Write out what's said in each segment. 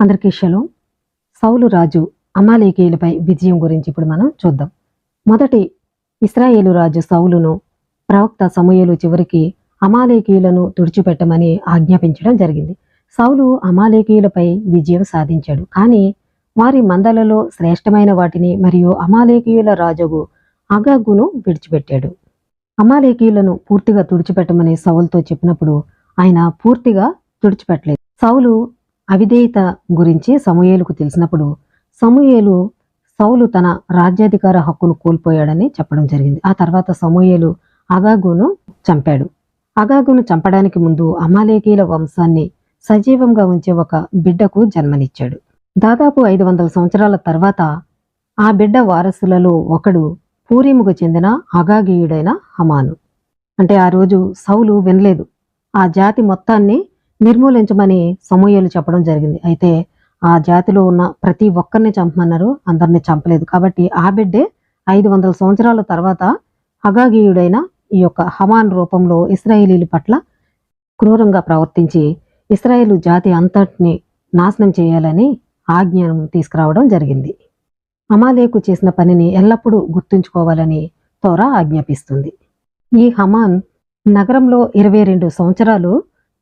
అందరికీ షలోం. సౌలు రాజు అమాలేకీయులపై విజయం గురించి ఇప్పుడు మనం చూద్దాం. మొదటి ఇశ్రాయేలు రాజు సౌలును ప్రవక్త సమూయేలు చివరికి అమాలేకీయులను తుడిచిపెట్టమని ఆజ్ఞాపించడం జరిగింది. సౌలు అమాలేకీయులపై విజయం సాధించాడు. కానీ వారి మందలలో శ్రేష్టమైన వాటిని మరియు అమాలేకీయుల రాజుగు అగగును విడిచిపెట్టాడు. అమాలేకీయులను పూర్తిగా తుడిచిపెట్టమని సౌలుతో చెప్పినప్పుడు ఆయన పూర్తిగా తుడిచిపెట్టలేదు. సౌలు అవిధేయత గురించి సమూయేలుకు తెలిసినప్పుడు సమూయేలు సౌలు తన రాజ్యాధికార హక్కును కోల్పోయాడని చెప్పడం జరిగింది. ఆ తర్వాత సమూయేలు అగాగును చంపాడు. అగాగును చంపడానికి ముందు అమాలేకీయుల వంశాన్ని సజీవంగా ఉంచే ఒక బిడ్డకు జన్మనిచ్చాడు. దాదాపు 500 సంవత్సరాల తర్వాత ఆ బిడ్డ వారసులలో ఒకడు పూరీముకు చెందిన అగాగీయుడైన హమాను. అంటే ఆ రోజు సౌలు వినలేదు. ఆ జాతి మొత్తాన్ని నిర్మూలించమని సమూయేలు చెప్పడం జరిగింది. అయితే ఆ జాతిలో ఉన్న ప్రతి ఒక్కరిని చంపమన్నారు, అందరిని చంపలేదు. కాబట్టి ఆ బిడ్డే 500 సంవత్సరాల తర్వాత అగాగీయుడైన ఈ యొక్క హమాన్ రూపంలో ఇశ్రాయేలీల పట్ల క్రూరంగా ప్రవర్తించి ఇశ్రాయేలు జాతి అంతటిని నాశనం చేయాలని ఆజ్ఞను తీసుకురావడం జరిగింది. అమాలేకు చేసిన పనిని ఎల్లప్పుడూ గుర్తుంచుకోవాలని తోరా ఆజ్ఞాపిస్తుంది. ఈ హమాన్ నగరంలో 22 సంవత్సరాలు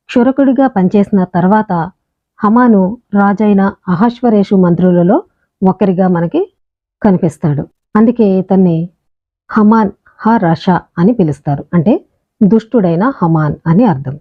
క్షురకుడిగా పనిచేసిన తర్వాత హమాను రాజైన అహష్వరేషు మంత్రులలో ఒకరిగా మనకి కనిపిస్తాడు. అందుకే ఇతన్ని హమాన్ హ రష అని పిలుస్తారు. అంటే దుష్టుడైన హమాన్ అని అర్థం.